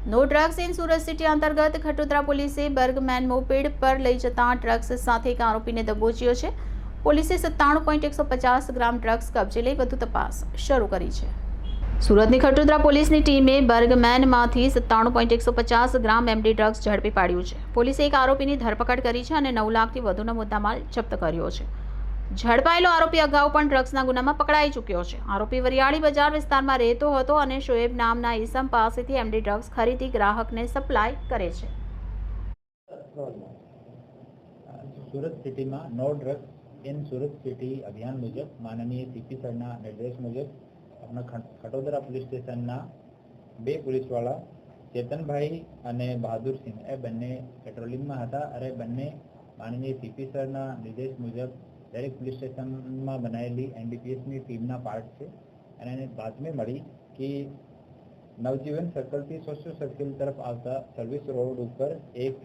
No drugs in Surat city અંતર્ગત ખટોદરા પોલીસે બર્ગમેન મોપેડ પર લઈ જતા ડ્રગ્સ સાથે એક આરોપીને દબોચ્યો છે. પોલીસે 97.150 ગ્રામ ડ્રગ્સ કબજે લઈ વધુ તપાસ શરૂ કરી છે. સુરતની ખટોદરા પોલીસની ટીમે બર્ગમેનમાંથી 97.150 ગ્રામ એમડી ડ્રગ્સ ઝડપી પાડ્યું છે. પોલીસે એક આરોપીની ધરપકડ કરી છે અને 9 લાખથી વધુનો મુદ્દામાલ જપ્ત કર્યો છે. ઝડપાયેલો આરોપી અગાઉ પણ ડ્રગ્સના ગુનામાં પકડાઈ ચૂક્યો છે. આરોપી વરિયાળી બજાર વિસ્તારમાં રહેતો હતો અને શોએબ નામના ઈસમ પાસેથી એમડી ડ્રગ્સ ખરીદી ગ્રાહકને સપ્લાય કરે છે. સુરત સિટીમાં no drugs in Surat city અભિયાન મુજબ માનનીય સીપી સરના નિર્દેશ મુજબ આપણા ખટોદરા પોલીસ સ્ટેશનના બે પોલીસવાળા ચેતનભાઈ અને બહાદુરસિંહ એ બંને પેટ્રોલિંગમાં હતા અને બંને માનનીય સીપી સરના નિર્દેશ મુજબ દરેક પોલીસ સ્ટેશનમાં બનાવેલી એનડીપીએસની ટીમના પાર્ટ છે અને એને બાતમી મળી કે નવજીવન સર્કલથી સોશિયલ સર્કલ તરફ આવતા સર્વિસ રોડ ઉપર એક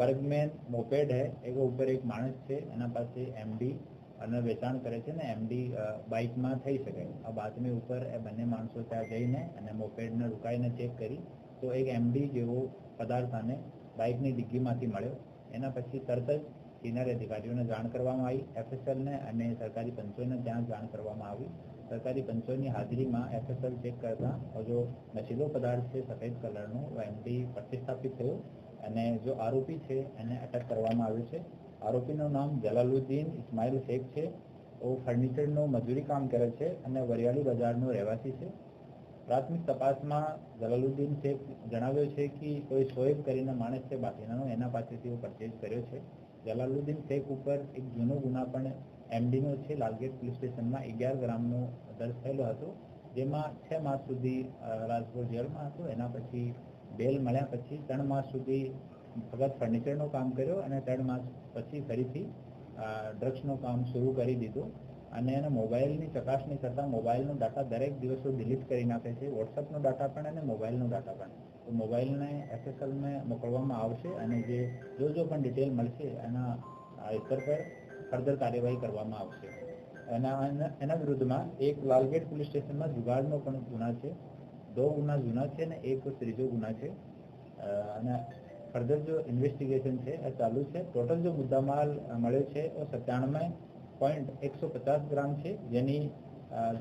બર્ગમેન મોપેડ હે એના ઉપર એક માણસ છે, એના પાસે એમડી અને વેચાણ કરે છે ને એમડી બાઇકમાં થઈ શકે. આ બાતમી ઉપર એ બંને માણસો ત્યાં જઈને અને મોપેડને રોકાઈને ચેક કરી તો એક એમડી જેવો પદાર્થ આને બાઇકની ડિગ્ગીમાંથી મળ્યો. એના પછી તરત જ સિનિયર અધિકારીઓને જાણ કરવામાં આવી, એફએસએલને અને સરકારી પંચોને ત્યાં જાણ કરવામાં આવી. સરકારી પંચોની હાજરીમાં એફએસએલ ચેક કરતા જો નશીલો પદાર્થ છે સફેદ કલરનો એમડી પ્રતિસ્થાપિત થયો અને જો આરોપી છે એને અટક કરવામાં આવ્યો છે. આરોપીનું નામ જલાલુદ્દીન ઇસ્માઇલ શેખ છે. ફર્નિચરનું મજૂરી કામ કરે છે અને વરિયાળી બજારનો રહેવાસી છે. પ્રાથમિક તપાસમાં જલાલુદ્દીન શેખ જણાવ્યો છે કે કોઈ શોએબ કરીને માણસ છે બાકીનાનો એના પાસેથી પરચેઝ કર્યો છે. જલાલુદ્દીન શેખ ઉપર એક જૂનો ગુના પણ એમડીનો છે. લાલગેટ પોલીસ સ્ટેશનમાં 11 ગ્રામનો દર્જ થયેલો હતો, જેમાં 6 માસ સુધી રાજકોટ જેલમાં હતો. એના પછી બેલ મળ્યા પછી 3 માસ સુધી ફક્ત ફર્નિચરનું કામ કર્યો અને 3 માસ પછી ફરીથી ડ્રગ્સનું કામ શરૂ કરી દીધું અને એને મોબાઈલની ચકાસણી કરતાં મોબાઈલનો ડાટા દરેક દિવસો ડિલીટ કરી નાખે છે, વોટ્સઅપનો ડાટા પણ અને મોબાઈલનો ડાટા પણ. તો મોબાઈલને એફએસએલને મોકલવામાં આવશે અને જો પણ ડિટેલ મળશે એના સ્તર પર ફર્ધર કાર્યવાહી કરવામાં આવશે. એના વિરુદ્ધમાં એક લાલગેટ પોલીસ સ્ટેશનમાં જુગાડનો પણ ગુના છે, 2 ગુના જૂના છે અને એક ત્રીજો ગુના છે અને ફર્ધર જો ઇન્વેસ્ટિગેશન છે એ ચાલુ છે. ટોટલ જો મુદ્દામાલ મળ્યો છે એ 97.150 ગ્રામ છે, જેની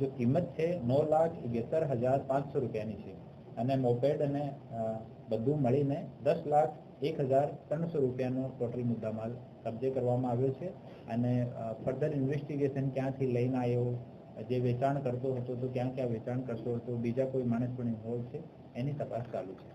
જો કિંમત છે 9,72,500 રૂપિયાની છે અને મોપેડ અને બધું મળીને 10,01,300 રૂપિયાનો ટોટલ મુદ્દામાલ કબજે કરવામાં આવ્યો છે અને ફર્ધર ઇન્વેસ્ટિગેશન ક્યાંથી લઈને આવ્યો, જે વેચાણ કરતો હતો તો ક્યાં વેચાણ કરતો હતો, બીજા કોઈ માણસ પણ ઇન્વોલ્વ છે એની તપાસ ચાલુ છે.